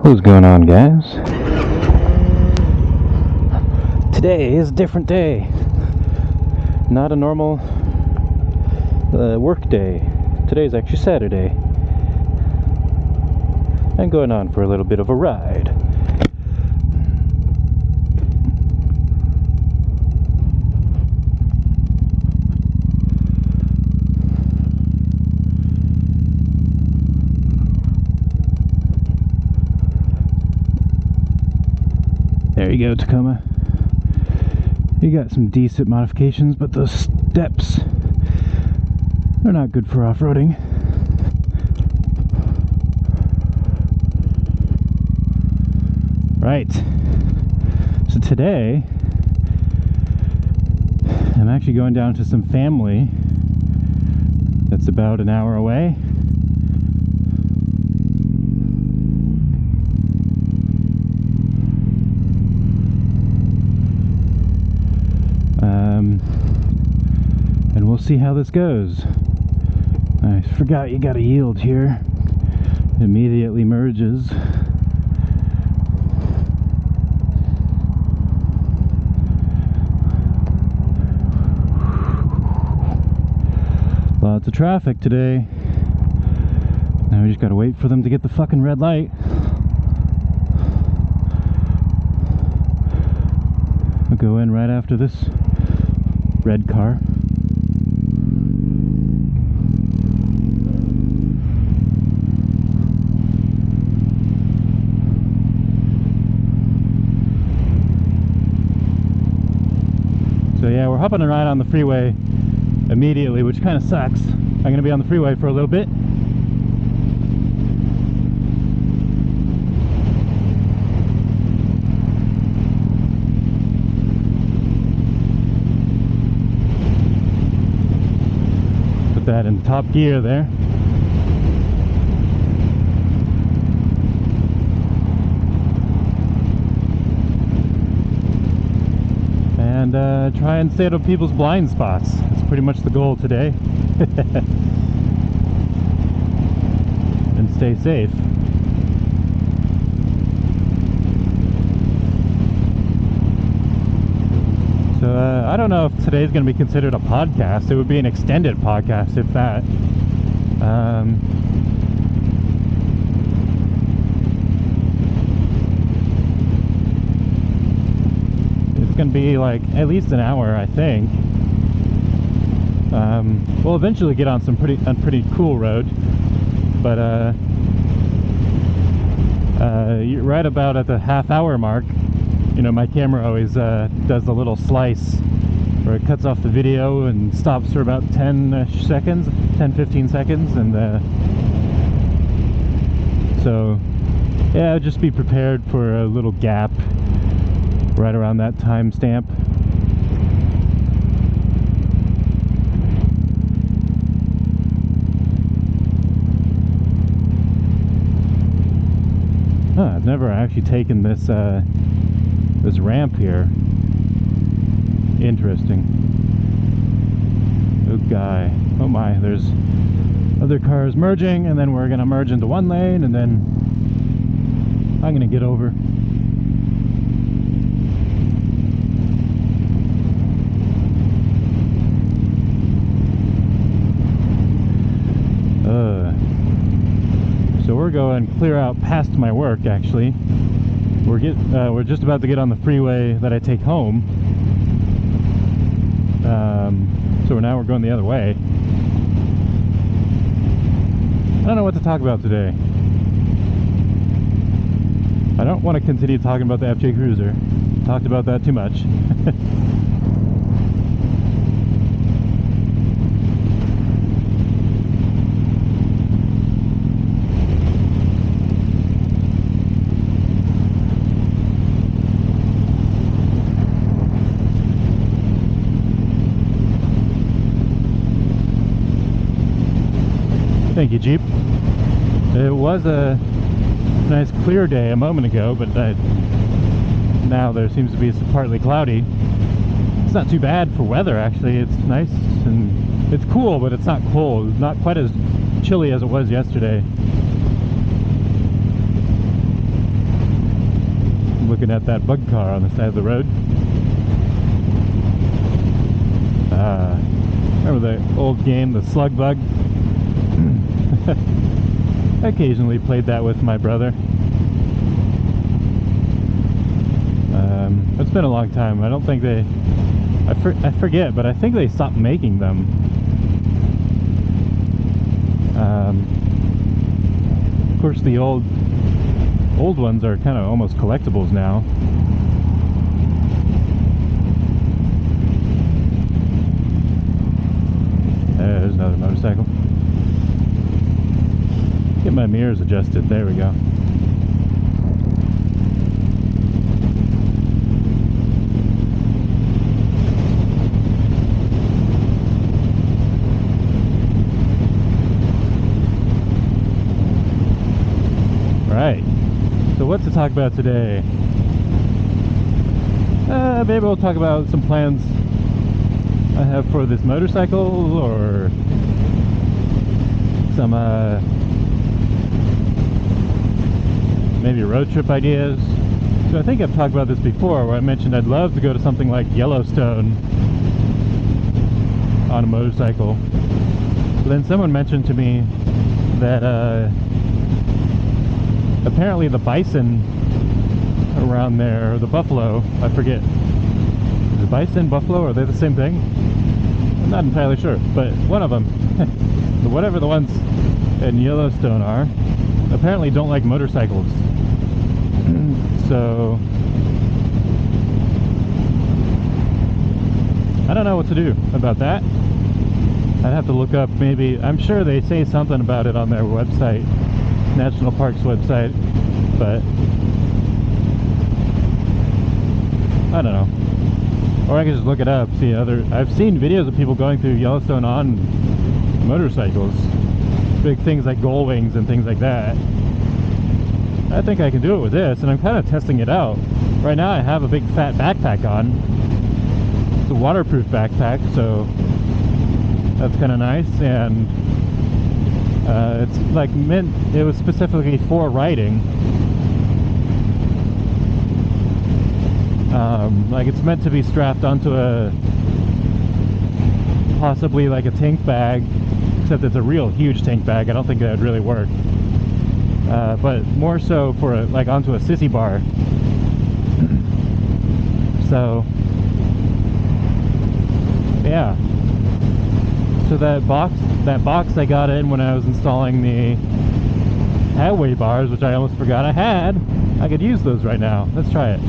What's going on, guys? Today is a different day. Not a normal work day. Today is actually Saturday. I'm going on for a little bit of a ride. There you go, Tacoma. You got some decent modifications, but those steps are not good for off-roading. Right. So today, I'm actually going down to some family that's about an hour away. And we'll see how this goes. I forgot you gotta yield here. Immediately merges. Lots of traffic today. Now we just gotta wait for them to get the fucking red light. We'll go in right after this red car. So yeah, we're hopping a ride on the freeway immediately, which kind of sucks. I'm going to be on the freeway for a little bit. Put that in top gear there. And try and stay out of people's blind spots. That's pretty much the goal today. And stay safe. So I don't know if today's going to be considered a podcast. It would be an extended podcast, if that. It's going to be like at least an hour, I think. We'll eventually get on some pretty cool road, but you're right about at the half-hour mark. You know, my camera always does a little slice where it cuts off the video and stops for about 10 seconds, 10-15 seconds, and so yeah, just be prepared for a little gap right around that time stamp. I've never actually taken this this ramp here. Interesting. Oh guy. Oh my, there's other cars merging, and then we're gonna merge into one lane, and then I'm gonna get over. So we're going clear out past my work, actually. We're just about to get on the freeway that I take home. So now we're going the other way. I don't know what to talk about today. I don't want to continue talking about the FJ Cruiser. Talked about that too much. Thank you, Jeep. It was a nice clear day a moment ago, but now there seems to be partly cloudy. It's not too bad for weather, actually. It's nice and it's cool, but it's not cold. It's not quite as chilly as it was yesterday. looking at that bug car on the side of the road. Remember the old game, the Slug Bug? I occasionally played that with my brother. It's been a long time. I don't think they... I forget, but I think they stopped making them. Of course, the old ones are kind of almost collectibles now. There's another motorcycle. Get my mirrors adjusted. There we go. Right. So what to talk about today? Maybe we'll talk about some plans I have for this motorcycle, or some maybe road trip ideas. So I think I've talked about this before, where I mentioned I'd love to go to something like Yellowstone on a motorcycle. But then someone mentioned to me that apparently the bison around there, or the buffalo, I forget. Is it bison, buffalo, are they the same thing? I'm not entirely sure, but one of them, whatever the ones in Yellowstone are, apparently don't like motorcycles. So I don't know what to do about that. I'd have to look up, maybe, I'm sure they say something about it on their website, National Parks website, but I don't know. Or I can just look it up, see I've seen videos of people going through Yellowstone on motorcycles, big things like gull wings and things like that. I think I can do it with this, and I'm kind of testing it out. Right now I have a big fat backpack on. It's a waterproof backpack, so that's kind of nice, and it's like it was specifically for riding. Like it's meant to be strapped onto possibly like a tank bag, except it's a real huge tank bag. I don't think that would really work. But more so for like onto a sissy bar. So yeah. So that box I got in when I was installing the highway bars, which I almost forgot I had. I could use those right now. Let's try it.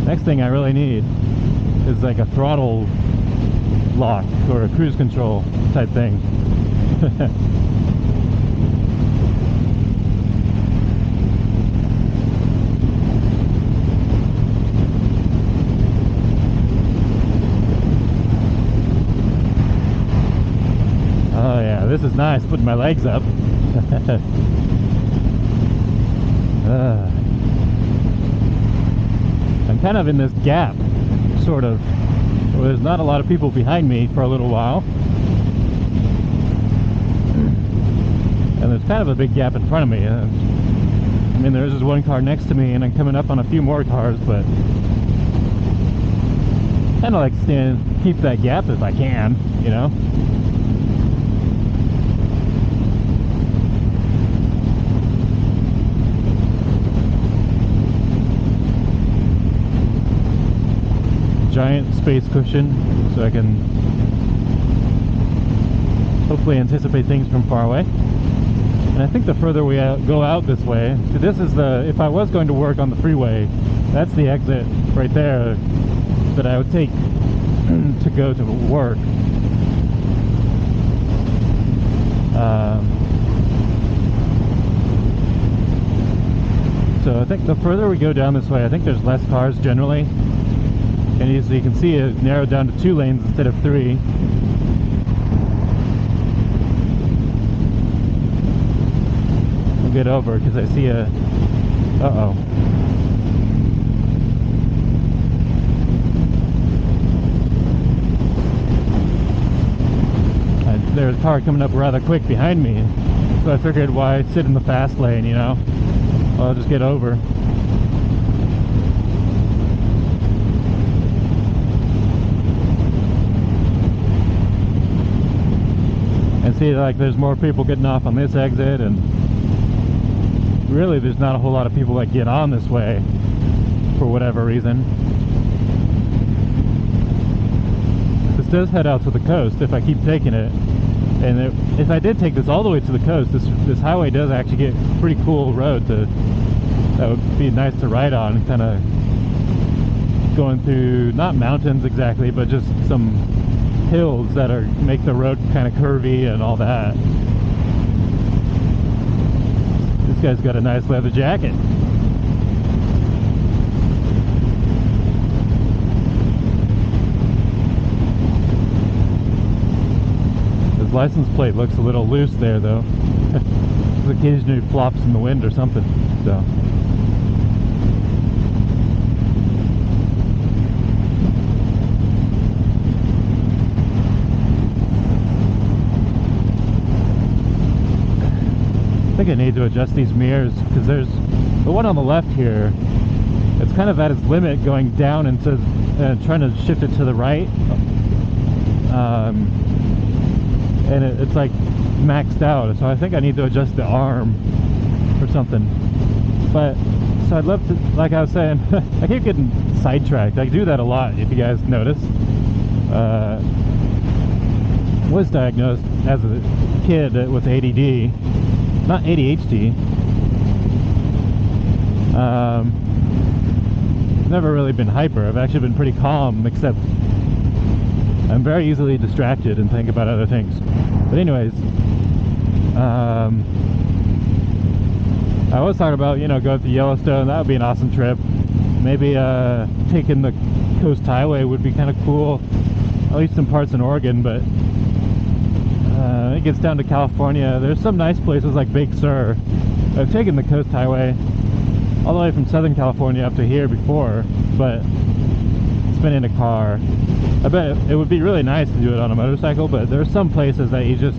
Next thing I really need is like a throttle lock or a cruise control type thing. Oh yeah, this is nice, putting my legs up. I'm kind of in this gap, sort of, where there's not a lot of people behind me for a little while. And there's kind of a big gap in front of me. I mean, there's this one car next to me, and I'm coming up on a few more cars, but kind of like keep that gap if I can, you know? Giant space cushion, so I can hopefully anticipate things from far away. And I think the further we go out this way, so this is if I was going to work on the freeway, that's the exit right there that I would take to go to work. So I think the further we go down this way, I think there's less cars generally. And as you can see, it narrowed down to 2 lanes instead of 3. I'll get over because I see a... Uh-oh. There's a car coming up rather quick behind me. So I figured, why sit in the fast lane, you know? I'll just get over. see like there's more people getting off on this exit, and really there's not a whole lot of people that get on this way for whatever reason. This does head out to the coast if I keep taking it. And if I did take this all the way to the coast, this highway does actually get a pretty cool road that would be nice to ride on, kind of going through, not mountains exactly, but just some hills that make the road kind of curvy and all that. This guy's got a nice leather jacket. His license plate looks a little loose there though. Occasionally flops in the wind or something, so. I think I need to adjust these mirrors because there's the one on the left here. It's kind of at its limit going down into trying to shift it to the right, and it's like maxed out. So I think I need to adjust the arm or something. But so I'd love to, like I was saying, I keep getting sidetracked. I do that a lot, if you guys notice. Was diagnosed as a kid with ADD. Not ADHD. Never really been hyper. I've actually been pretty calm, except I'm very easily distracted and think about other things. But anyways, I was talking about, you know, going to Yellowstone. That would be an awesome trip. Maybe taking the Coast Highway would be kind of cool. At least some parts in Oregon, but it gets down to California. There's some nice places like Big Sur. I've taken the Coast Highway all the way from Southern California up to here before, but it's been in a car. I bet it would be really nice to do it on a motorcycle, but there's some places that you just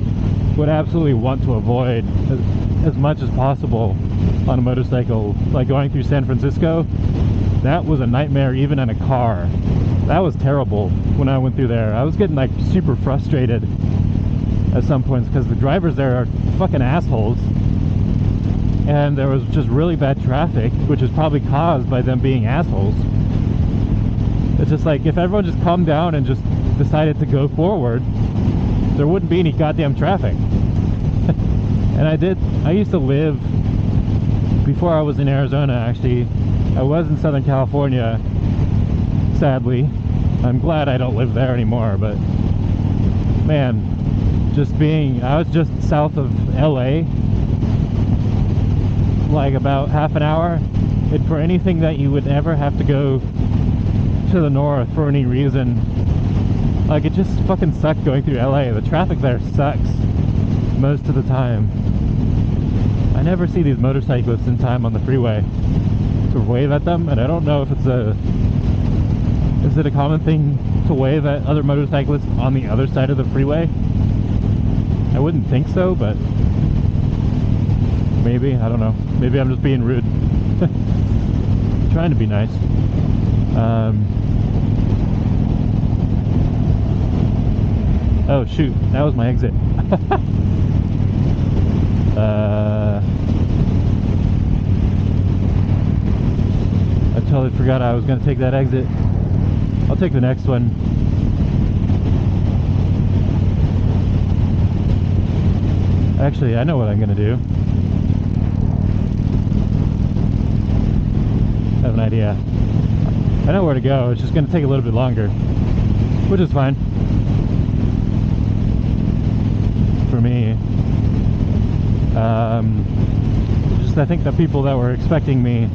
would absolutely want to avoid as much as possible on a motorcycle. Like going through San Francisco, that was a nightmare even in a car. That was terrible when I went through there. I was getting like super frustrated at some points because the drivers there are fucking assholes, and there was just really bad traffic, which is probably caused by them being assholes. It's just like if everyone just calmed down and just decided to go forward, there wouldn't be any goddamn traffic. And I used to live, before I was in Arizona actually, I was in Southern California, sadly. I'm glad I don't live there anymore, but man, I was just south of LA, like about half an hour, and for anything that you would ever have to go to the north for any reason, like it just fucking sucked going through LA. The traffic there sucks most of the time. I never see these motorcyclists in time on the freeway to wave at them, and I don't know if is it a common thing to wave at other motorcyclists on the other side of the freeway? I wouldn't think so, but maybe, I don't know. Maybe I'm just being rude. Trying to be nice. Oh shoot, that was my exit. I totally forgot I was going to take that exit. I'll take the next one. Actually, I know what I'm going to do. I have an idea. I know where to go. It's just going to take a little bit longer, which is fine for me. Just I think the people that were expecting me,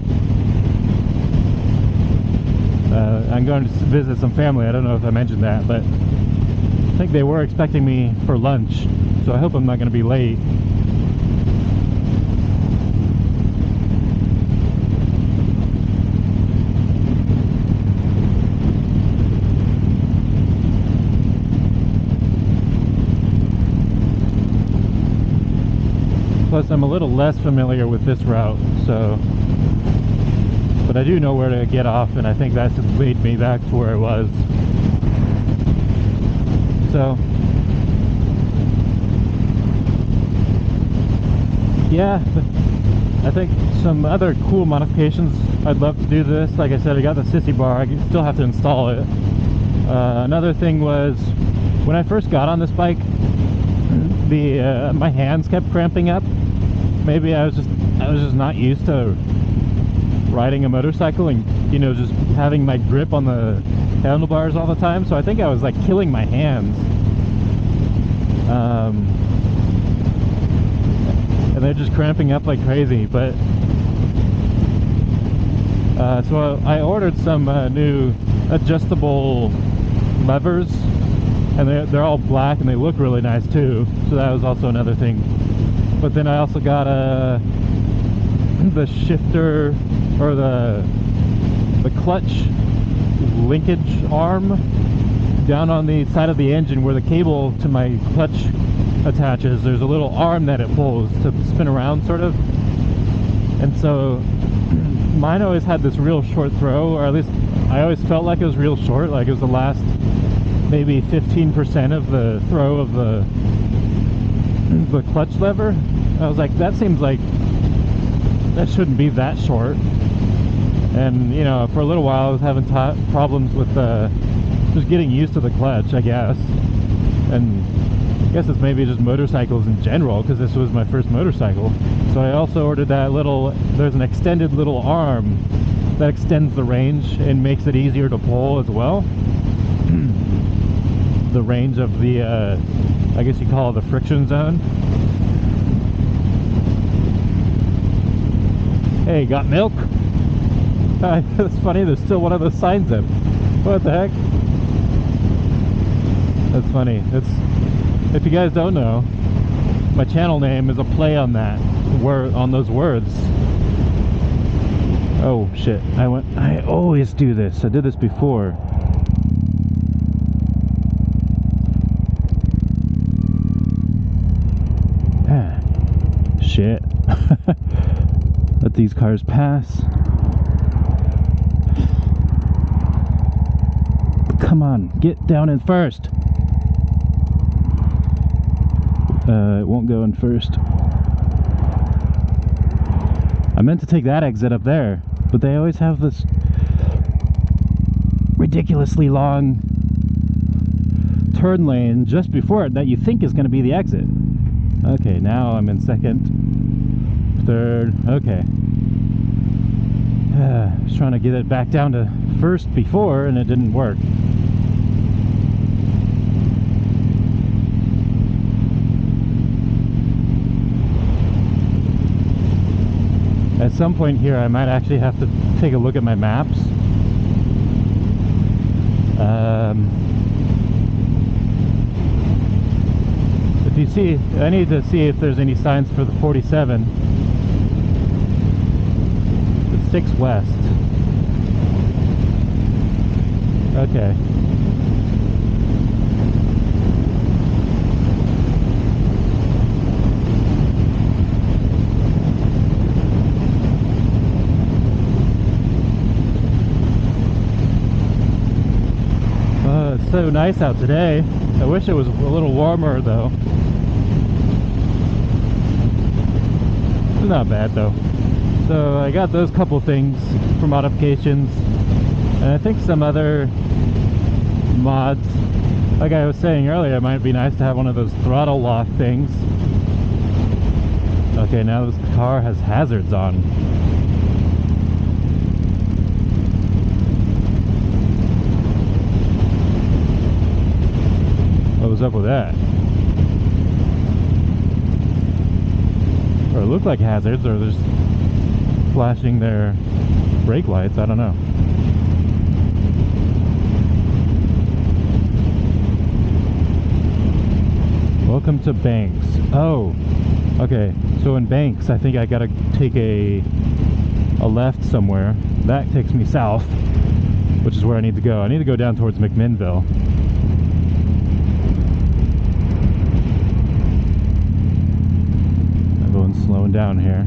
I'm going to visit some family. I don't know if I mentioned that, but I think they were expecting me for lunch, so I hope I'm not going to be late. Plus, I'm a little less familiar with this route, so, but I do know where to get off, and I think that's to lead me back to where I was. So, yeah, I think some other cool modifications I'd love to do this. Like I said, I got the sissy bar. I still have to install it. Another thing was when I first got on this bike, my hands kept cramping up. Maybe I was just not used to riding a motorcycle and, you know, just having my grip on the handlebars all the time. So I think I was like killing my hands. And they're just cramping up like crazy. But so I ordered some new adjustable levers, and they're all black and they look really nice too. So that was also another thing. But then I also got the shifter, or the clutch linkage arm down on the side of the engine where the cable to my clutch attaches. There's a little arm that it pulls to spin around, sort of. And so mine always had this real short throw, or at least I always felt like it was real short, like it was the last maybe 15% of the throw of the clutch lever. I was like, that seems like that shouldn't be that short. And, you know, for a little while I was having problems with just getting used to the clutch, I guess. And I guess it's maybe just motorcycles in general, because this was my first motorcycle. So I also ordered that there's an extended little arm that extends the range and makes it easier to pull as well. The range of the, I guess you call it the friction zone. Hey, got milk? It's funny, there's still one of those signs up. What the heck? That's funny. If you guys don't know, my channel name is a play on that word, on those words. Oh shit, I always do this. I did this before. Shit. Let these cars pass. Come on, get down in first. It won't go in first. I meant to take that exit up there, but they always have this ridiculously long turn lane just before it that you think is going to be the exit. Okay, now I'm in second, third, okay. I was trying to get it back down to first before and it didn't work. At some point here I might actually have to take a look at my maps. If you see, I need to see if there's any signs for the 47. It's 6 west. Okay. It's so nice out today. I wish it was a little warmer though. It's not bad though. So I got those couple things for modifications, and I think some other mods. Like I was saying earlier, it might be nice to have one of those throttle lock things. Okay, now this car has hazards on. What was up with that? Or it looked like hazards, or they're just flashing their brake lights, I don't know. Welcome to Banks. Oh, okay. So in Banks, I think I gotta take a left somewhere. That takes me south, which is where I need to go. I need to go down towards McMinnville. Everyone's slowing down here.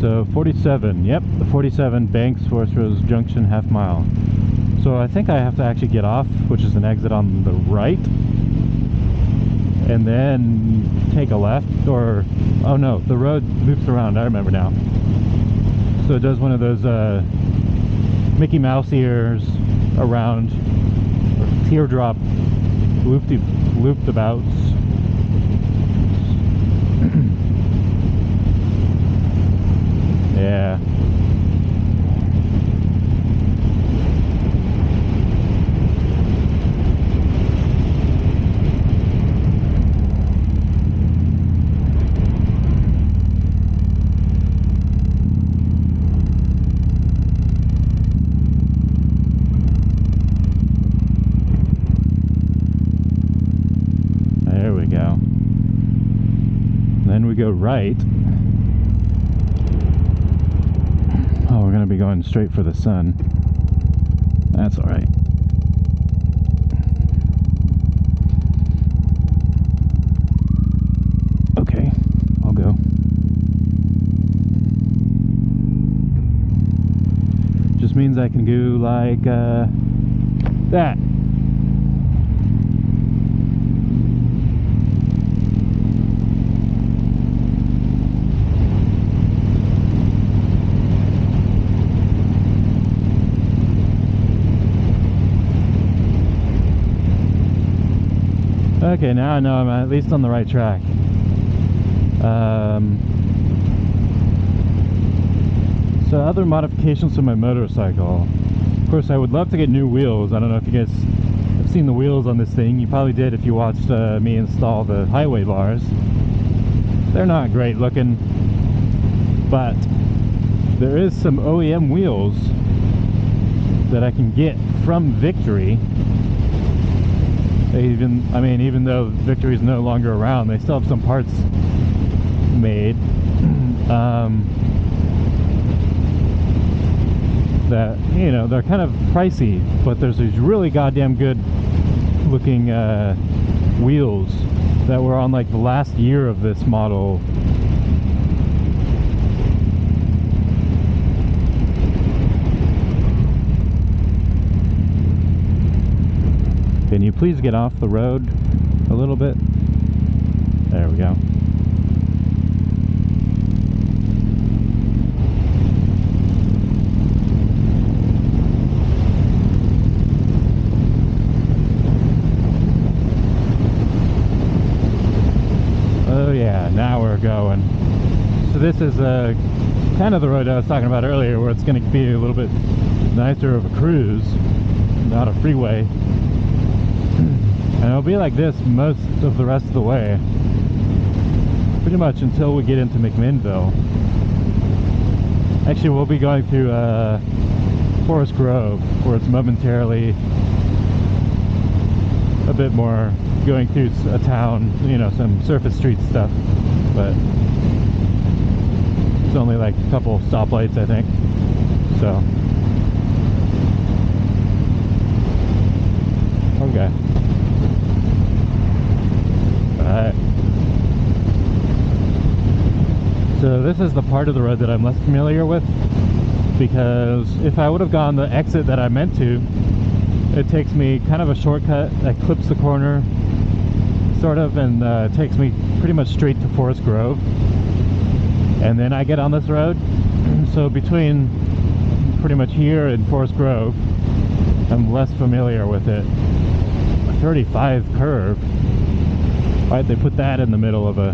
So 47, yep, the 47, Banks, Forest Rose Junction, half mile. So I think I have to actually get off, which is an exit on the right. and then take a left, or oh no, the road loops around. I remember now. So it does one of those Mickey Mouse ears around, or teardrop looped-abouts. Yeah. There we go. Then we go right. Oh, we're gonna be going straight for the sun. That's alright. Okay, I'll go. Just means I can do like that. Okay, now I know I'm at least on the right track. So other modifications to my motorcycle. Of course, I would love to get new wheels. I don't know if you guys have seen the wheels on this thing. You probably did if you watched me install the highway bars. They're not great looking, but there is some OEM wheels that I can get from Victory. Even though Victory's no longer around, they still have some parts made that, you know, they're kind of pricey, but there's these really goddamn good looking wheels that were on like the last year of this model. Can you please get off the road a little bit? There we go. Oh yeah, now we're going. So this is kind of the road I was talking about earlier, where it's going to be a little bit nicer of a cruise, not a freeway. And it'll be like this most of the rest of the way, pretty much until we get into McMinnville. Actually, we'll be going through Forest Grove, where it's momentarily a bit more going through a town, you know, some surface street stuff, but it's only like a couple stoplights, I think. So okay. Alright. So this is the part of the road that I'm less familiar with, because if I would have gone the exit that I meant to, it takes me kind of a shortcut that clips the corner, sort of, and takes me pretty much straight to Forest Grove. And then I get on this road. So between pretty much here and Forest Grove, I'm less familiar with it. A 35 curve. Why'd they put that in the middle of a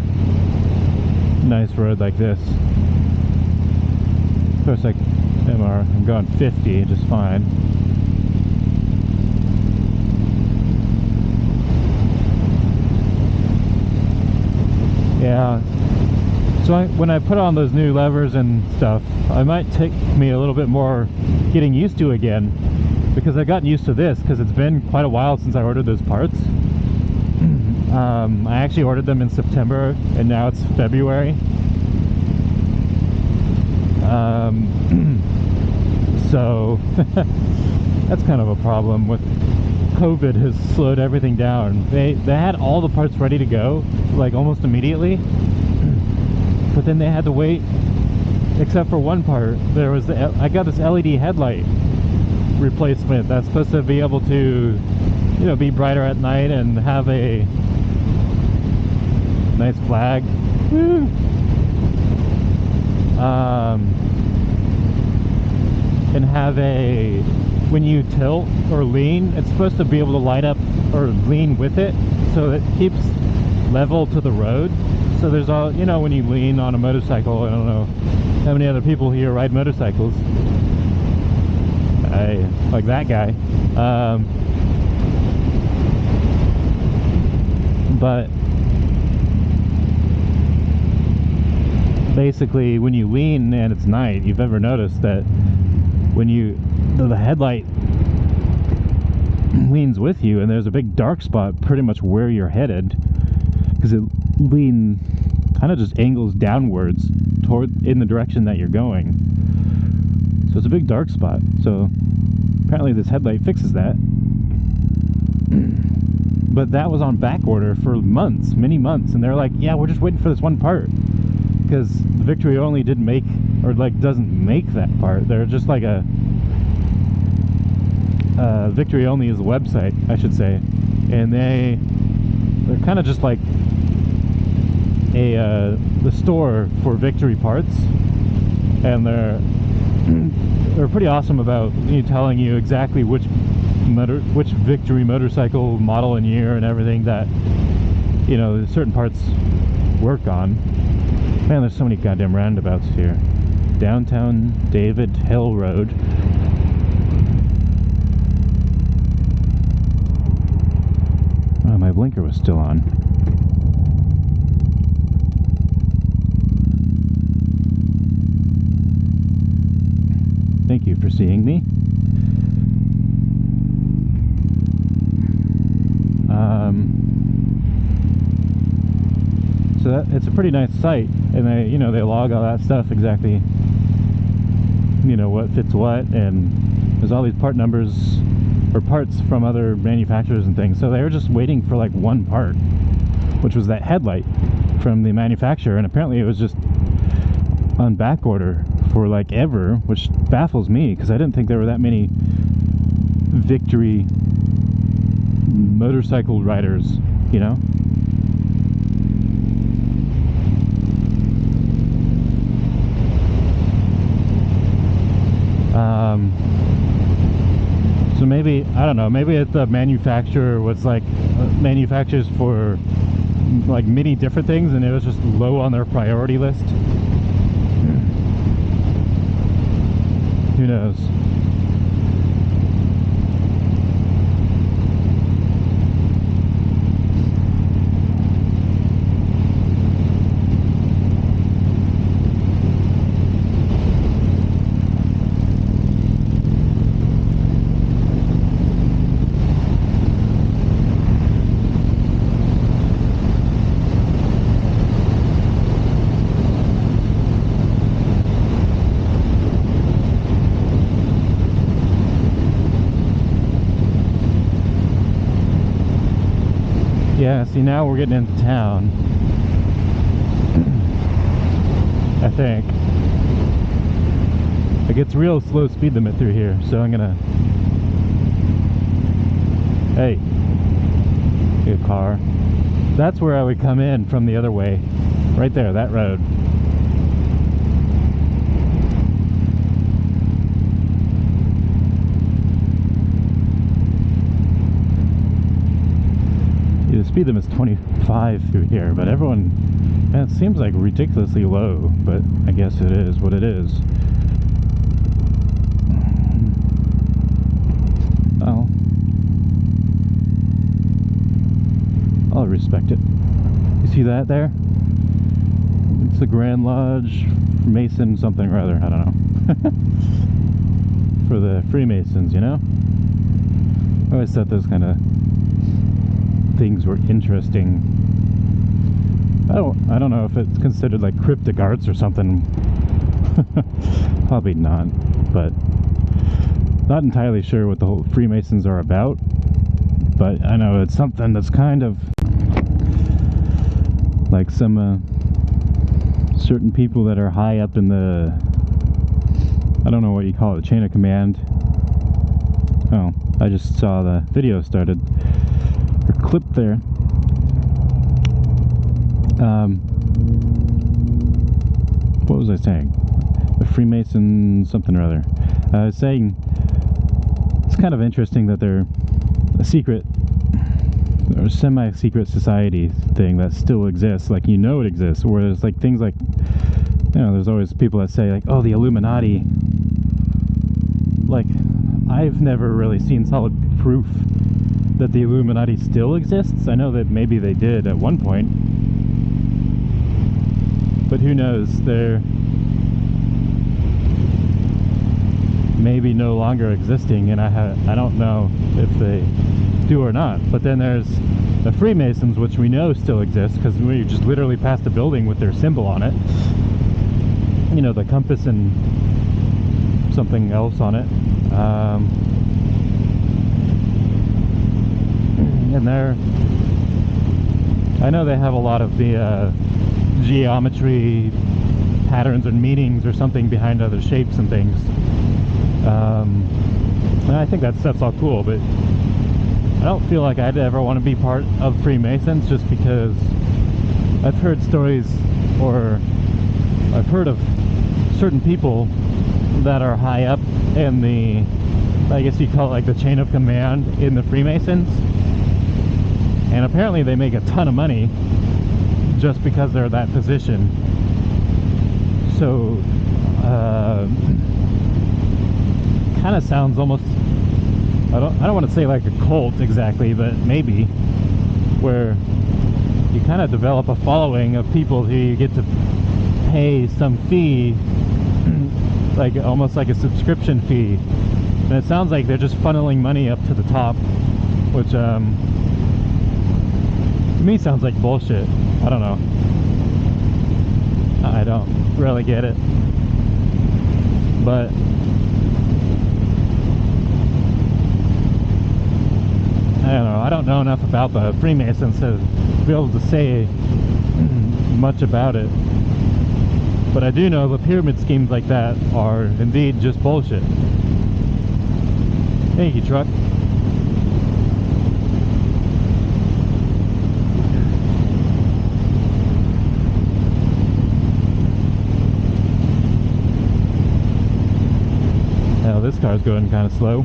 nice road like this? Of course, I'm going 50 just fine. Yeah. So when I put on those new levers and stuff, I might take me a little bit more getting used to again, because I've gotten used to this because it's been quite a while since I ordered those parts. I actually ordered them in September, and now it's February. So that's kind of a problem. With COVID has slowed everything down. They had all the parts ready to go, like almost immediately, but then they had to wait, except for one part. I got this LED headlight replacement that's supposed to be able to, you know, be brighter at night and have a nice flag. Woo. And have a, when you tilt or lean, it's supposed to be able to light up or lean with it, so it keeps level to the road. So there's all, you know, when you lean on a motorcycle, I don't know how many other people here ride motorcycles. I like that guy. But basically when you lean and it's night, you've ever noticed that when the headlight leans with you and there's a big dark spot pretty much where you're headed, because it kind of just angles downwards in the direction that you're going. So it's a big dark spot. So apparently this headlight fixes that. But that was on back order for months, many months, and they're like, yeah, we're just waiting for this one part, because Victory Only didn't make, or like doesn't make that part. They're just like a Victory Only is a website, I should say, and they're kind of just like the store for Victory parts, and they're pretty awesome about telling you exactly which Victory motorcycle model and year and everything that certain parts work on. Man, there's so many goddamn roundabouts here. Downtown David Hill Road. Oh, my blinker was still on. Thank you for seeing me. So it's a pretty nice site, and they log all that stuff exactly, what fits what, and there's all these part numbers or parts from other manufacturers and things. So they were just waiting for like one part, which was that headlight from the manufacturer, and apparently it was just on back order for like ever, which baffles me because I didn't think there were that many Victory motorcycle riders, So maybe, I don't know, maybe the manufacturer was like manufactures for like many different things and it was just low on their priority list. Who knows? Yeah, see, now we're getting into town. I think. It gets real slow speed limit through here, so I'm gonna... Hey. Good car. That's where I would come in from the other way. Right there, that road. The speed limit is 25 through here, but everyone, man, it seems like ridiculously low, but I guess it is what it is. Well, I'll respect it. You see that there? It's the Grand Lodge Mason something or other, I don't know. For the Freemasons, I always thought those kind of things were interesting. I don't know if it's considered like cryptic arts or something. Probably not, but not entirely sure what the whole Freemasons are about. But I know it's something that's kind of like some certain people that are high up in the, I don't know what you call it, chain of command. Oh, I just saw the video started. Clip there. Freemason something or other. I was saying it's kind of interesting that they're a secret or semi-secret society thing that still exists, like it exists, whereas like things like, there's always people that say like, oh, the Illuminati. Like, I've never really seen solid proof that the Illuminati still exists. I know that maybe they did at one point, but who knows, they're maybe no longer existing, and I don't know if they do or not. But then there's the Freemasons, which we know still exist because we just literally passed a building with their symbol on it, the compass and something else on it, and I know they have a lot of the geometry patterns and meanings or something behind other shapes and things. And I think that stuff's all cool, but I don't feel like I'd ever want to be part of Freemasons, just because I've heard stories, or I've heard of certain people that are high up in the, I guess you call it like the chain of command in the Freemasons, and apparently they make a ton of money just because they're that position. So kind of sounds almost, I don't want to say like a cult exactly, but maybe, where you kind of develop a following of people who you get to pay some fee, like almost like a subscription fee, and it sounds like they're just funneling money up to the top, which to me sounds like bullshit. I don't know, I don't really get it, but I don't know. I don't know enough about the Freemasons to be able to say much about it. But I do know the pyramid schemes like that are indeed just bullshit. Thank you, truck. Now this car's going kind of slow.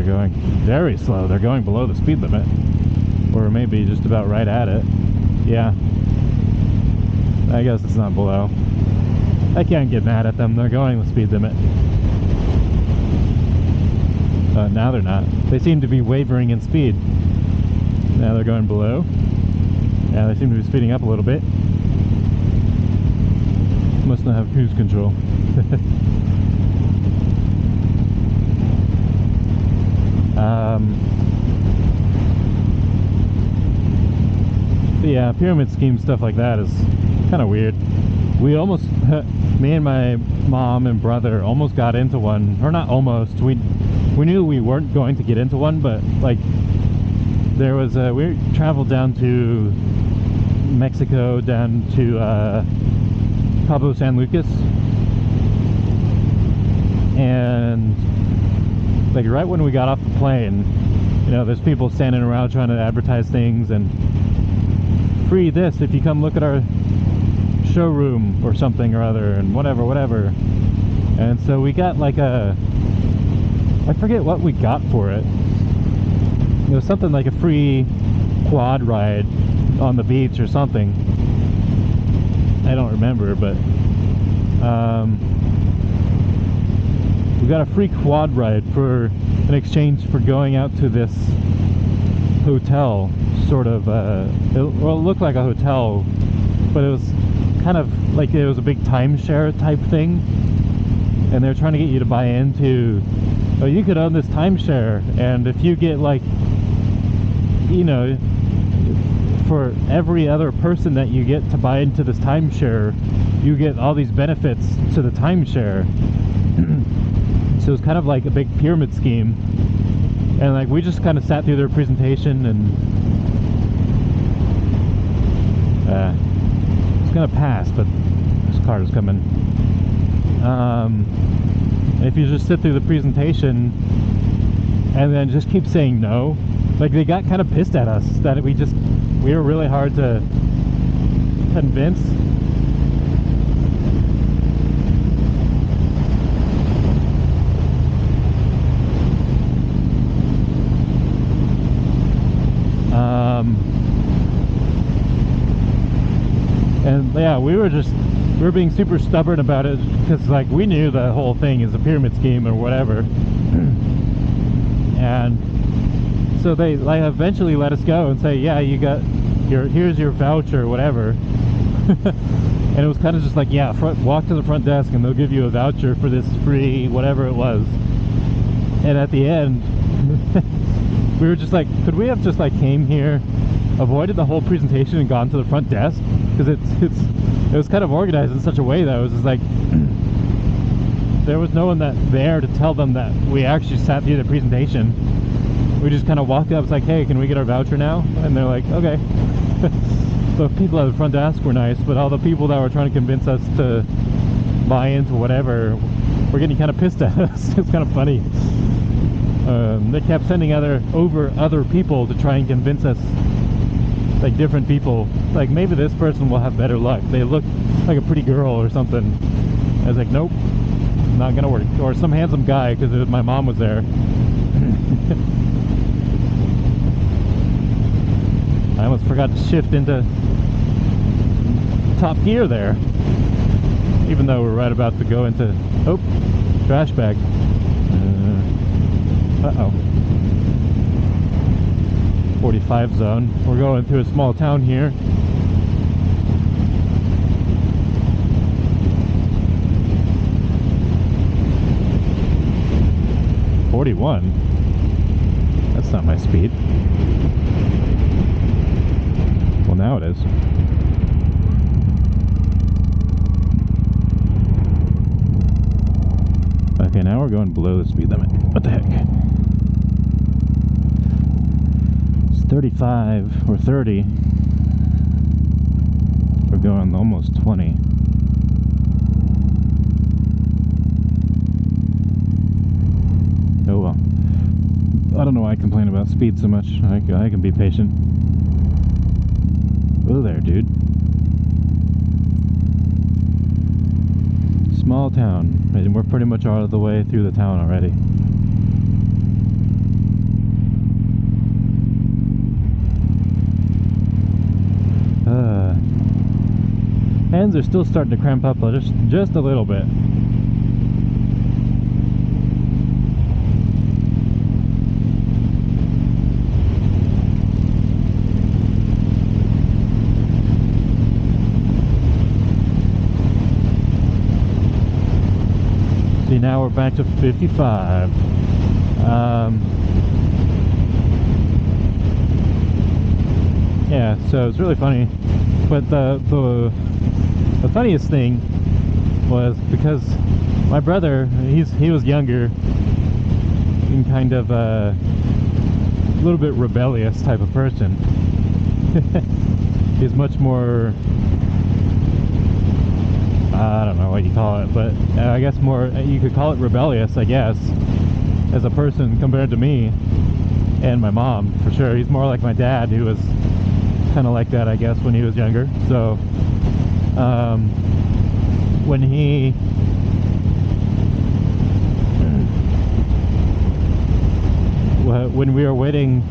Going very slow. They're going below the speed limit, or maybe just about right at it. Yeah, I guess it's not below. I can't get mad at them. They're going the speed limit. Now they're not. They seem to be wavering in speed. Now they're going below. Yeah, they seem to be speeding up a little bit. Must not have cruise control. But yeah, pyramid scheme stuff like that is kind of weird. We almost, me and my mom and brother almost got into one, or not almost, we knew we weren't going to get into one, but like there was we traveled down to Mexico, down to Cabo San Lucas, and like right when we got off the plane, there's people standing around trying to advertise things and free this if you come look at our showroom or something or other, and whatever. And so we got like I forget what we got for it. It was something like a free quad ride on the beach or something. I don't remember, but we got a free quad ride in exchange for going out to this hotel, sort of, it looked like a hotel, but it was kind of like it was a big timeshare type thing, and they're trying to get you to buy into, oh, you could own this timeshare, and if you get like, for every other person that you get to buy into this timeshare, you get all these benefits to the timeshare. So it was kind of like a big pyramid scheme, and like we just kind of sat through their presentation, and it's gonna pass, but this car is coming. If you just sit through the presentation, and then just keep saying no. Like, they got kind of pissed at us that we were really hard to convince. And yeah, we were being super stubborn about it because, like, we knew the whole thing is a pyramid scheme or whatever. And so they like eventually let us go and say, yeah, here's your voucher or whatever. And it was kind of just like, yeah, walk to the front desk and they'll give you a voucher for this free whatever it was. And at the end we were just like, could we have just like came here, avoided the whole presentation and gone to the front desk? Because it was kind of organized in such a way that it was just like there was no one there to tell them that we actually sat through the presentation. We just kind of walked up, it's like, hey, can we get our voucher now? And they're like, okay. The people at the front desk were nice, but all the people that were trying to convince us to buy into whatever were getting kind of pissed at us. It's kind of funny. They kept sending other people to try and convince us, like different people, like maybe this person will have better luck. They look like a pretty girl or something. I was like, nope, not gonna work. Or some handsome guy, because my mom was there. I almost forgot to shift into top gear there, even though we're right about to go into trash bag. Uh-oh. 45 zone. We're going through a small town here. $41. That's not my speed. Well, now it is. Okay, now we're going below the speed limit. What the heck? 35 or 30. We're going almost 20. Oh well. I don't know why I complain about speed so much. I can be patient. Oh there, dude. Small town. And we're pretty much all the way through the town already. Hands are still starting to cramp up just a little bit. See, now we're back to 55. Yeah, so it's really funny. But the funniest thing was because my brother, he was younger and kind of a little bit rebellious type of person. He's much more, I don't know what you call it, but I guess more, you could call it rebellious, I guess, as a person compared to me and my mom, for sure. He's more like my dad, who was kind of like that, I guess, when he was younger. So when we were waiting,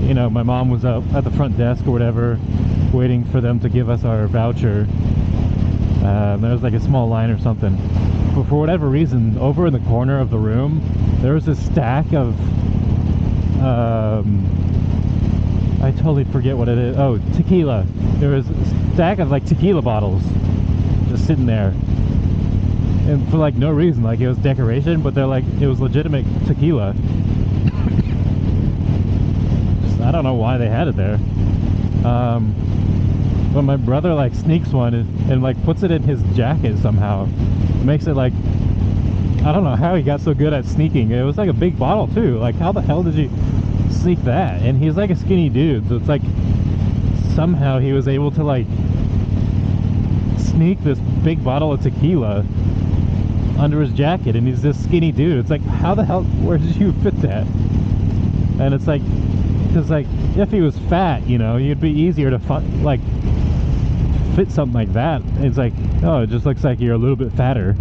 you know, my mom was up at the front desk or whatever, waiting for them to give us our voucher. There was like a small line or something, but for whatever reason, over in the corner of the room, there was a stack of I totally forget what it is. Oh, tequila. There was a stack of like tequila bottles just sitting there, and for like no reason, like it was decoration, but they're like, it was legitimate tequila. Just, I don't know why they had it there. But my brother like sneaks one and like puts it in his jacket somehow. Makes it like, I don't know how he got so good at sneaking. It was like a big bottle too. Like, how the hell did you sneak that? And he's like a skinny dude, so it's like somehow he was able to like sneak this big bottle of tequila under his jacket, and he's this skinny dude. It's like, how the hell, where did you fit that? And it's like, because like if he was fat, you know, it'd be easier to like fit something like that. It's like, oh, it just looks like you're a little bit fatter.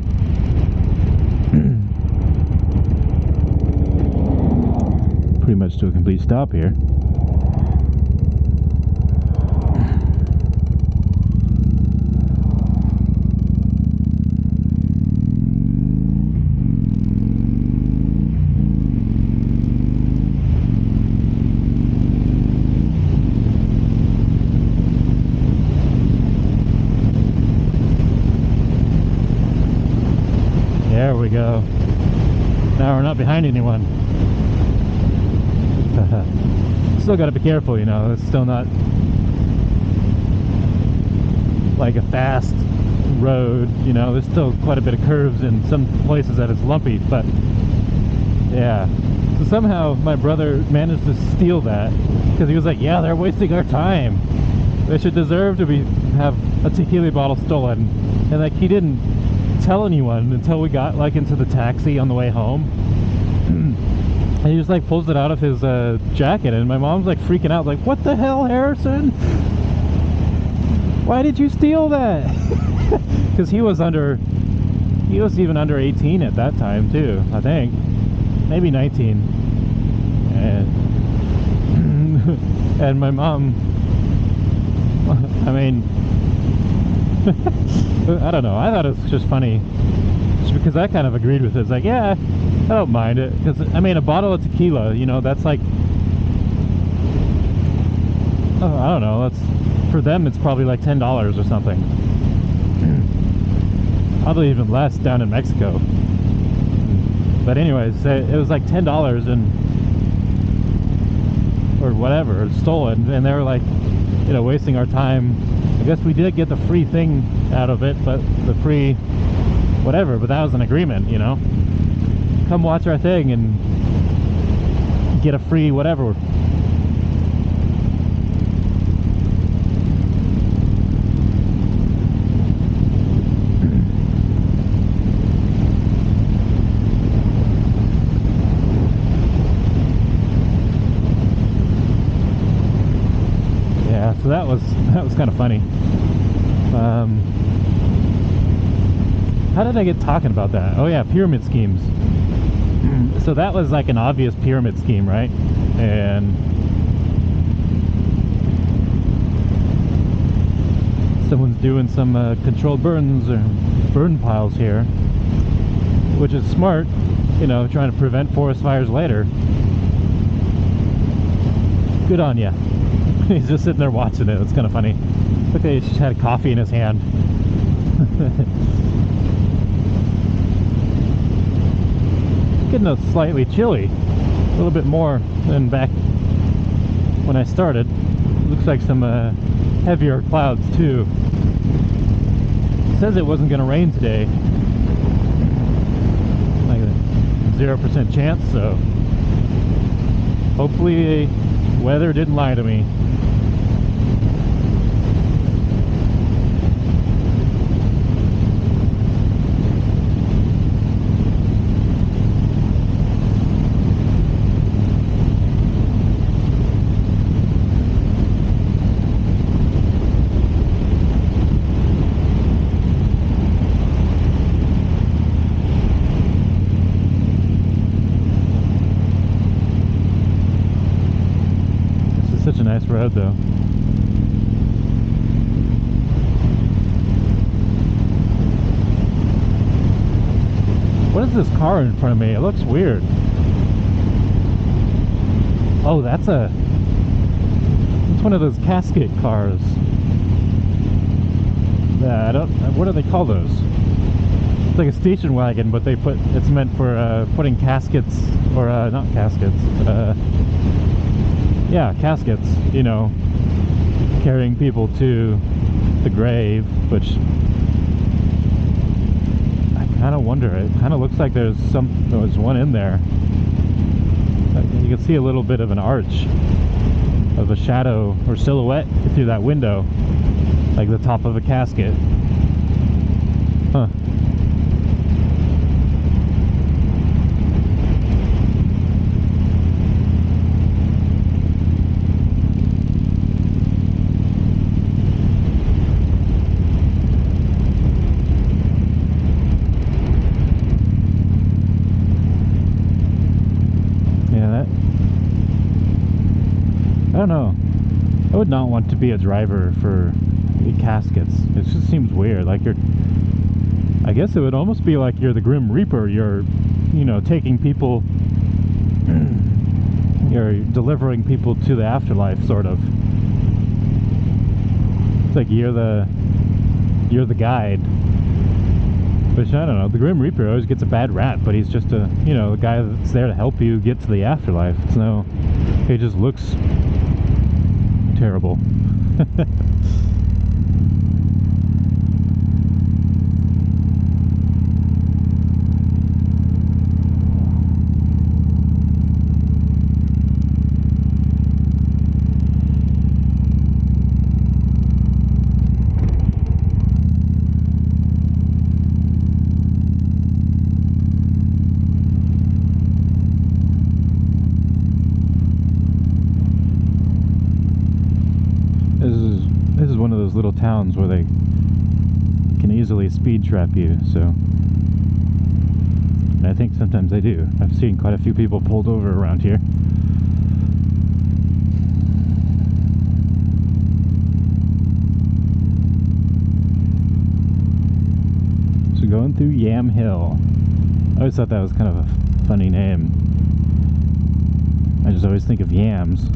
Pretty much to a complete stop here. There we go. Now we're not behind anyone. Still got to be careful, you know. It's still not like a fast road, you know. There's still quite a bit of curves in some places that it's lumpy, but yeah. So somehow my brother managed to steal that because he was like, yeah, they're wasting our time. They should deserve to have a tequila bottle stolen. And like, he didn't tell anyone until we got like into the taxi on the way home. And he just like pulls it out of his jacket, and my mom's like freaking out, like, what the hell, Harrison? Why did you steal that? Because he was even under 18 at that time too, I think. Maybe 19. And my mom, I mean, I don't know, I thought it was just funny. Just because I kind of agreed with it. It's like, yeah, I don't mind it. Because, I mean, a bottle of tequila, you know, that's like, oh, I don't know, that's, for them it's probably like $10 or something. Probably even less down in Mexico. But anyways, it was like $10 and, or whatever, stolen, and they were like, you know, wasting our time. I guess we did get the free thing out of it, but the free whatever, but that was an agreement, you know. Come watch our thing and get a free whatever. Yeah, so that was kind of funny. How did I get talking about that? Oh yeah, pyramid schemes. So that was like an obvious pyramid scheme, right? And someone's doing some controlled burns or burn piles here, which is smart, you know, trying to prevent forest fires later. Good on ya. He's just sitting there watching it. It's kind of funny. Look, he just had coffee in his hand. Getting slightly chilly, a little bit more than back when I started. Looks like some heavier clouds too. It says it wasn't going to rain today, like a 0% chance, so hopefully the weather didn't lie to me. Such a nice road though. What is this car in front of me? It looks weird. Oh, that's one of those casket cars. I don't, what do they call those? It's like a station wagon, but it's meant for putting caskets, or not caskets, yeah, caskets, you know, carrying people to the grave, which I kind of wonder, it kind of looks like there was one in there. You can see a little bit of an arch of a shadow or silhouette through that window, like the top of a casket. Huh. don't know. I would not want to be a driver for caskets. It just seems weird. Like I guess it would almost be like you're the Grim Reaper. You're, you know, taking people, you're delivering people to the afterlife, sort of. It's like you're the guide. Which, I don't know, the Grim Reaper always gets a bad rap, but he's just a, you know, a guy that's there to help you get to the afterlife. It's no, he just looks terrible. This is one of those little towns where they can easily speed trap you, so. And I think sometimes they do. I've seen quite a few people pulled over around here. So going through Yam Hill. I always thought that was kind of a funny name. I just always think of yams.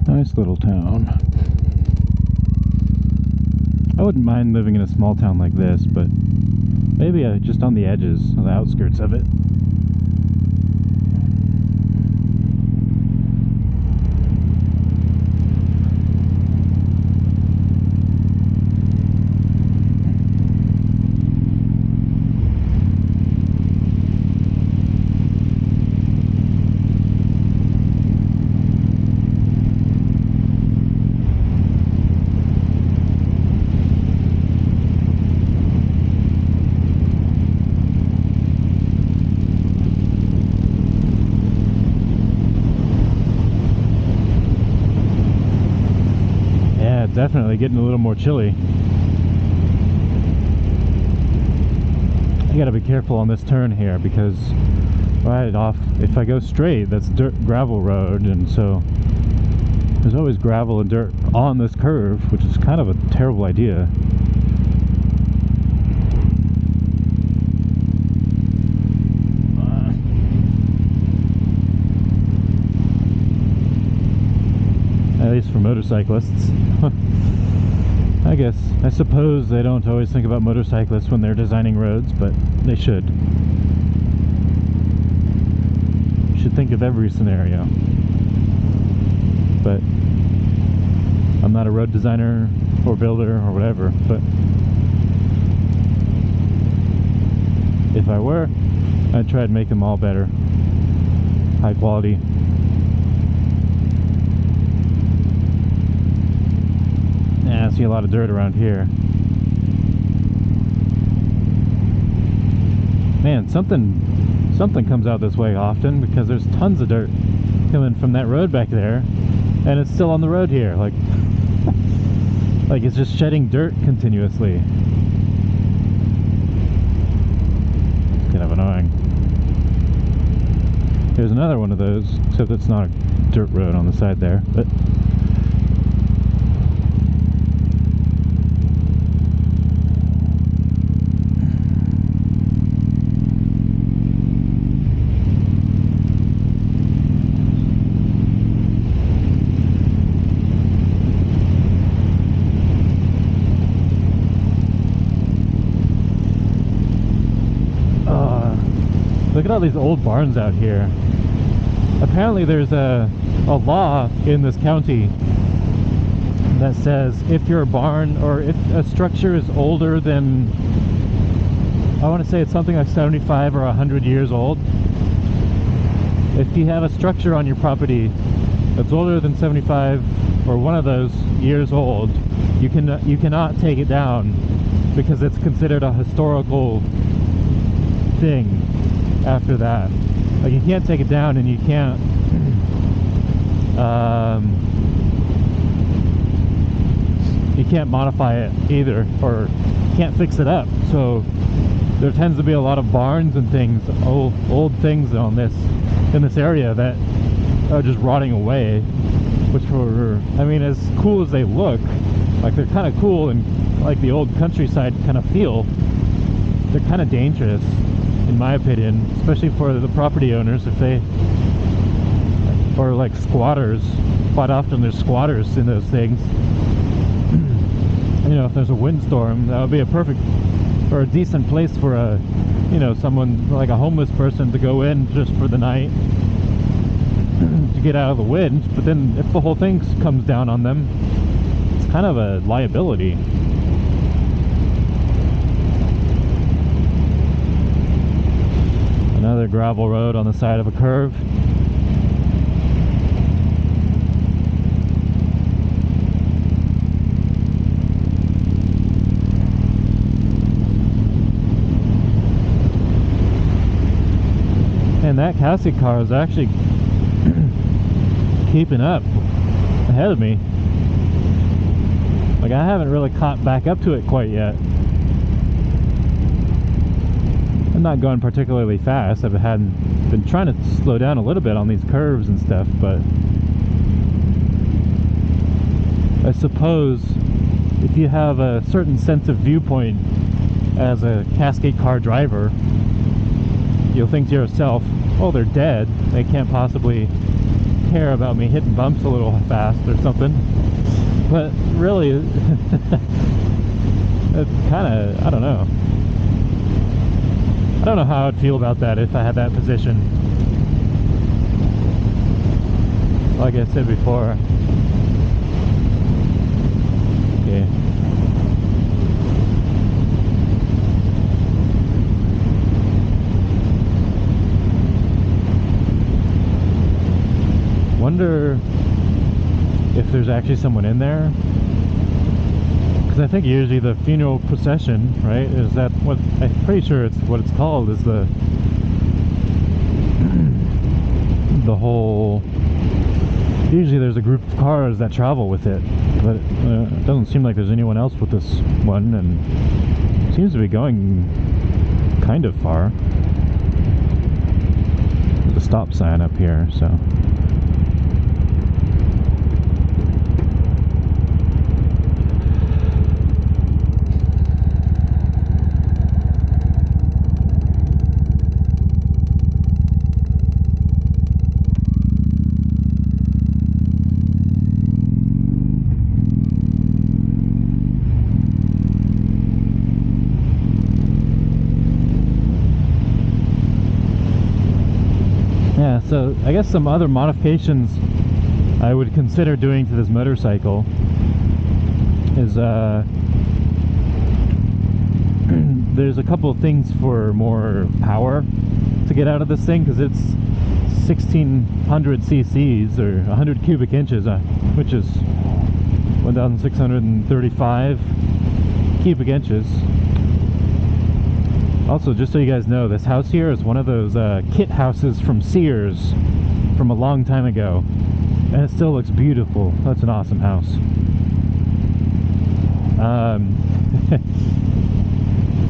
Nice little town. I wouldn't mind living in a small town like this, but maybe just on the edges, on the outskirts of it. Definitely getting a little more chilly. I gotta be careful on this turn here because right off, if I go straight, that's dirt gravel road, and so there's always gravel and dirt on this curve, which is kind of a terrible idea. At least for motorcyclists. I suppose they don't always think about motorcyclists when they're designing roads, but they should. You should think of every scenario. But I'm not a road designer or builder or whatever, but if I were, I'd try to make them all better. High quality. Yeah, I see a lot of dirt around here. Man, something comes out this way often because there's tons of dirt coming from that road back there, and it's still on the road here. Like, like it's just shedding dirt continuously. It's kind of annoying. Here's another one of those, except it's not a dirt road on the side there, but. Look at all these old barns out here. Apparently there's a law in this county that says if your barn or if a structure is older than, I want to say it's something like 75 or 100 years old, if you have a structure on your property that's older than 75 or one of those years old, you cannot take it down because it's considered a historical thing after that. Like, you can't take it down, and you can't modify it either, or you can't fix it up. So there tends to be a lot of barns and things, old things in this area that are just rotting away, which were, I mean, as cool as they look, like, they're kind of cool and like the old countryside kind of feel, they're kind of dangerous, in my opinion, especially for the property owners, if they, or like squatters. Quite often there's squatters in those things. You know, if there's a windstorm, that would be a perfect or a decent place for a, you know, someone like a homeless person to go in just for the night to get out of the wind. But then if the whole thing comes down on them, it's kind of a liability. Another gravel road on the side of a curve. And that Cassie car is actually keeping up ahead of me. Like, I haven't really caught back up to it quite yet. I'm not going particularly fast. I've been trying to slow down a little bit on these curves and stuff, but I suppose if you have a certain sense of viewpoint as a Cascade car driver, you'll think to yourself, oh, they're dead. They can't possibly care about me hitting bumps a little fast or something. But really, it's kind of, I don't know. I don't know how I'd feel about that if I had that position. Like I said before. Okay. Wonder if there's actually someone in there, because I think usually the funeral procession, right, is that what, I'm pretty sure it's what it's called, is the whole, usually there's a group of cars that travel with it, but it doesn't seem like there's anyone else with this one, and it seems to be going kind of far. There's a stop sign up here, so so I guess some other modifications I would consider doing to this motorcycle is there's a couple of things for more power to get out of this thing, because it's 1600 cc's or 100 cubic inches, which is 1635 cubic inches. Also, just so you guys know, this house here is one of those kit houses from Sears from a long time ago, and it still looks beautiful. That's an awesome house.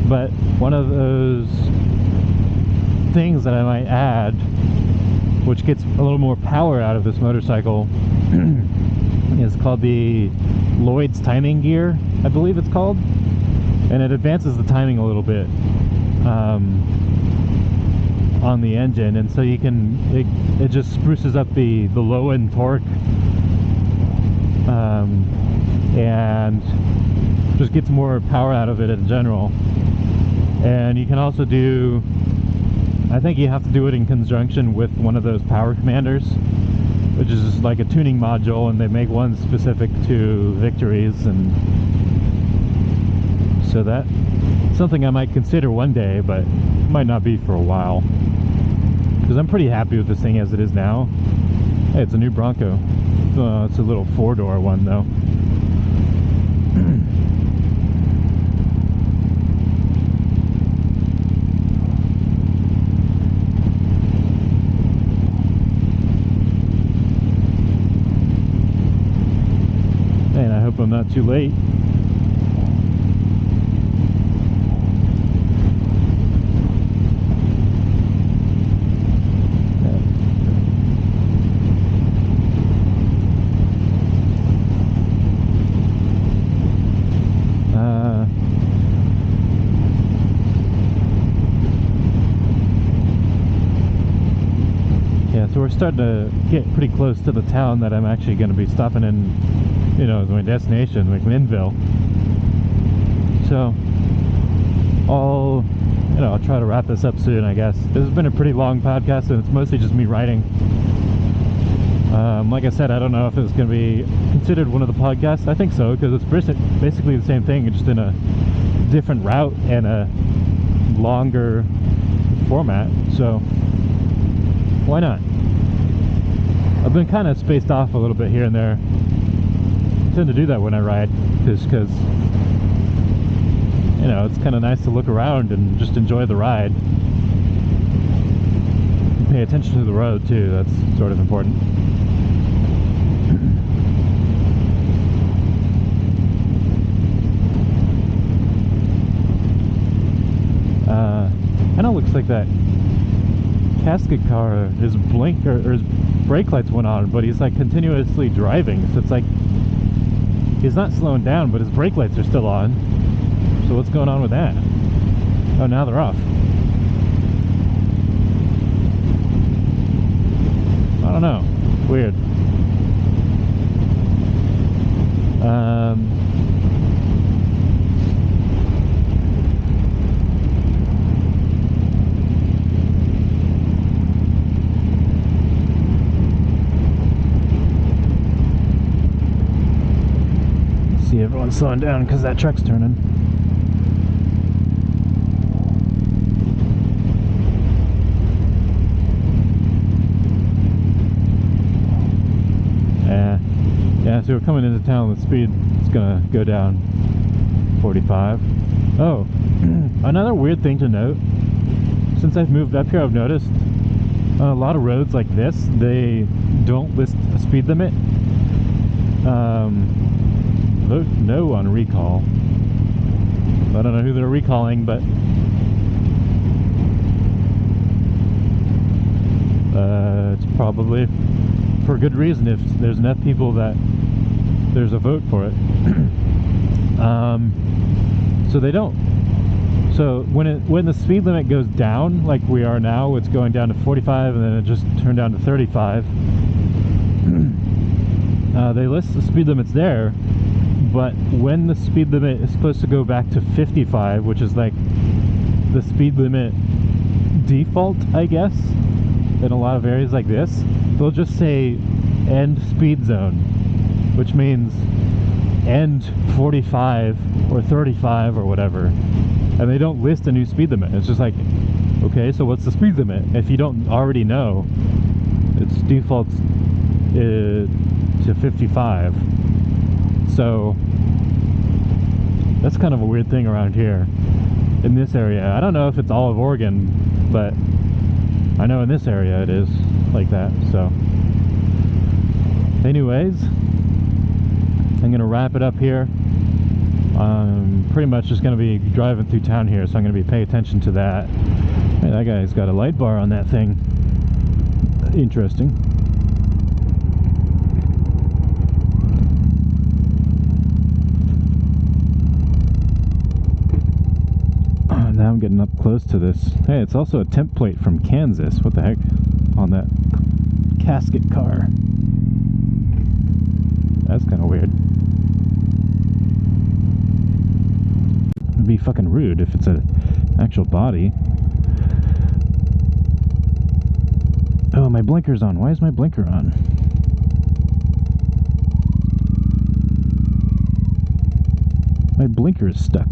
But one of those things that I might add, which gets a little more power out of this motorcycle, is called the Lloyd's timing gear, I believe it's called, and it advances the timing a little bit on the engine, and so you can, it just spruces up the low end torque, and just gets more power out of it in general. And you can also do, I think you have to do it in conjunction with one of those power commanders, which is just like a tuning module, and they make one specific to Victories, and so that's something I might consider one day, but might not be for a while, because I'm pretty happy with this thing as it is now. Hey, it's a new Bronco. It's a little four-door one though. too late. So we're starting to get pretty close to the town that I'm actually going to be stopping in, you know, as my destination, McMinnville. So I'll try to wrap this up soon, I guess. This has been a pretty long podcast, and it's mostly just me writing. Like I said, I don't know if it's going to be considered one of the podcasts. I think so, because it's basically the same thing, just in a different route and a longer format. So why not? I've been kind of spaced off a little bit here and there. I tend to do that when I ride, just because, you know, it's kind of nice to look around and just enjoy the ride. And pay attention to the road too, that's sort of important. I know it looks like that casket car, his blinker or his brake lights went on, but he's like continuously driving, so it's like he's not slowing down, but his brake lights are still on. So what's going on with that? Oh, now they're off. I don't know. Weird. See everyone slowing down because that truck's turning. Yeah, so we're coming into town, the speed is gonna go down 45. Oh, another weird thing to note, since I've moved up here, I've noticed a lot of roads like this, they don't list a speed limit. Vote no on recall. I don't know who they're recalling, but it's probably for good reason if there's enough people that there's a vote for it. So they don't. So when the speed limit goes down, like we are now, it's going down to 45 and then it just turned down to 35. They list the speed limits there, but when the speed limit is supposed to go back to 55, which is like the speed limit default, I guess, in a lot of areas like this, they'll just say end speed zone, which means end 45 or 35 or whatever, and they don't list a new speed limit. It's just like, okay, so what's the speed limit? If you don't already know, it's defaults to 55. So that's kind of a weird thing around here in this area. I don't know if it's all of Oregon, but I know in this area it is like that. So anyways, I'm gonna wrap it up here. I'm pretty much just gonna be driving through town here, so I'm gonna be paying attention to that. Hey, that guy's got a light bar on that thing. Interesting. Now I'm getting up close to this. Hey, it's also a temp plate from Kansas. What the heck? On that casket car. That's kind of weird. It'd be fucking rude if it's an actual body. Oh, my blinker's on. Why is my blinker on? My blinker is stuck.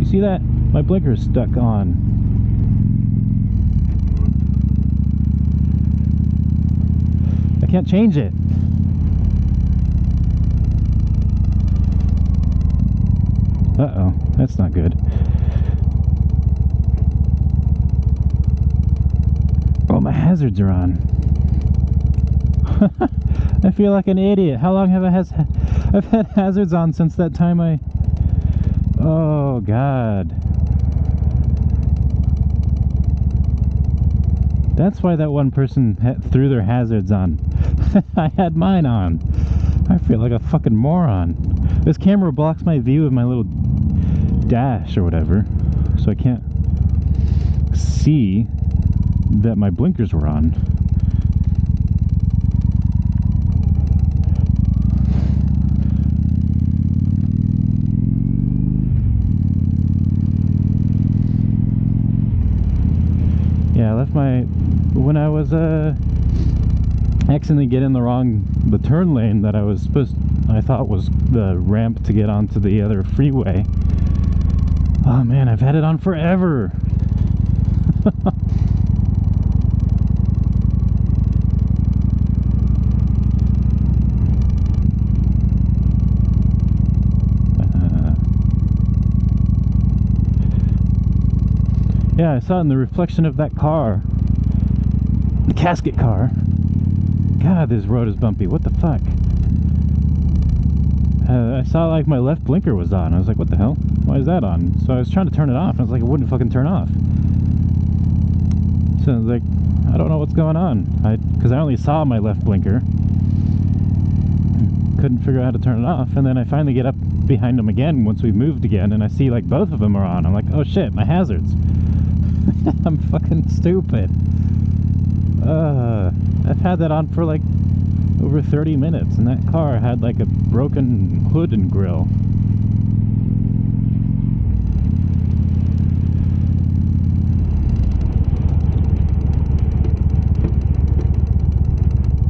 See that? My blinker is stuck on. I can't change it. Uh-oh, that's not good. Oh, my hazards are on. I feel like an idiot. How long have I've had hazards on since that time Oh, God. That's why that one person threw their hazards on. I had mine on. I feel like a fucking moron. This camera blocks my view of my little dash or whatever, so I can't see that my blinkers were on. Yeah, I left when I was accidentally get in the turn lane that I thought was the ramp to get onto the other freeway. Oh man, I've had it on forever. Yeah, I saw it in the reflection of that car. The casket car. God, this road is bumpy. What the fuck? I saw like my left blinker was on. I was like, what the hell? Why is that on? So I was trying to turn it off, and I was like, it wouldn't fucking turn off. So I was like, I don't know what's going on. Because I only saw my left blinker. Couldn't figure out how to turn it off, and then I finally get up behind them again once we moved again, and I see like both of them are on. I'm like, oh shit, my hazards. I'm fucking stupid. I've had that on for like over 30 minutes, and that car had like a broken hood and grill.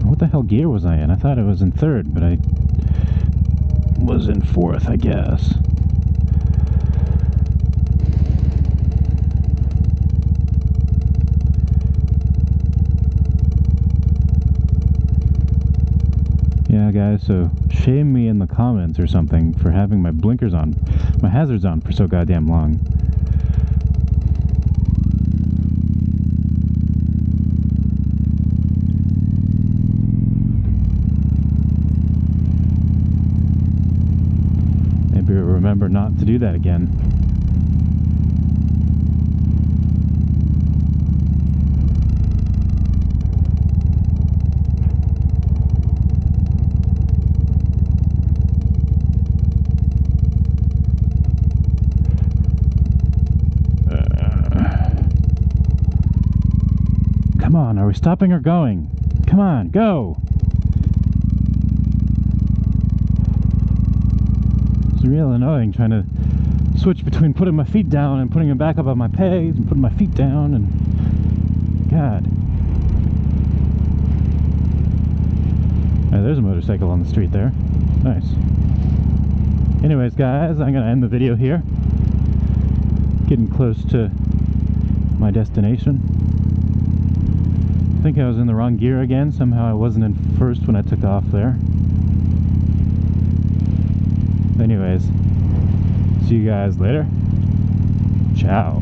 What the hell gear was I in? I thought I was in third, but I was in fourth, I guess. Yeah, guys, so shame me in the comments or something for having my blinkers on, my hazards on for so goddamn long. Maybe remember not to do that again. Come on, are we stopping or going? Come on, go! It's real annoying trying to switch between putting my feet down and putting them back up on my pegs and putting my feet down and... God. Oh, there's a motorcycle on the street there. Nice. Anyways, guys, I'm gonna end the video here. Getting close to my destination. I think I was in the wrong gear again. Somehow I wasn't in first when I took off there. Anyways, see you guys later. Ciao.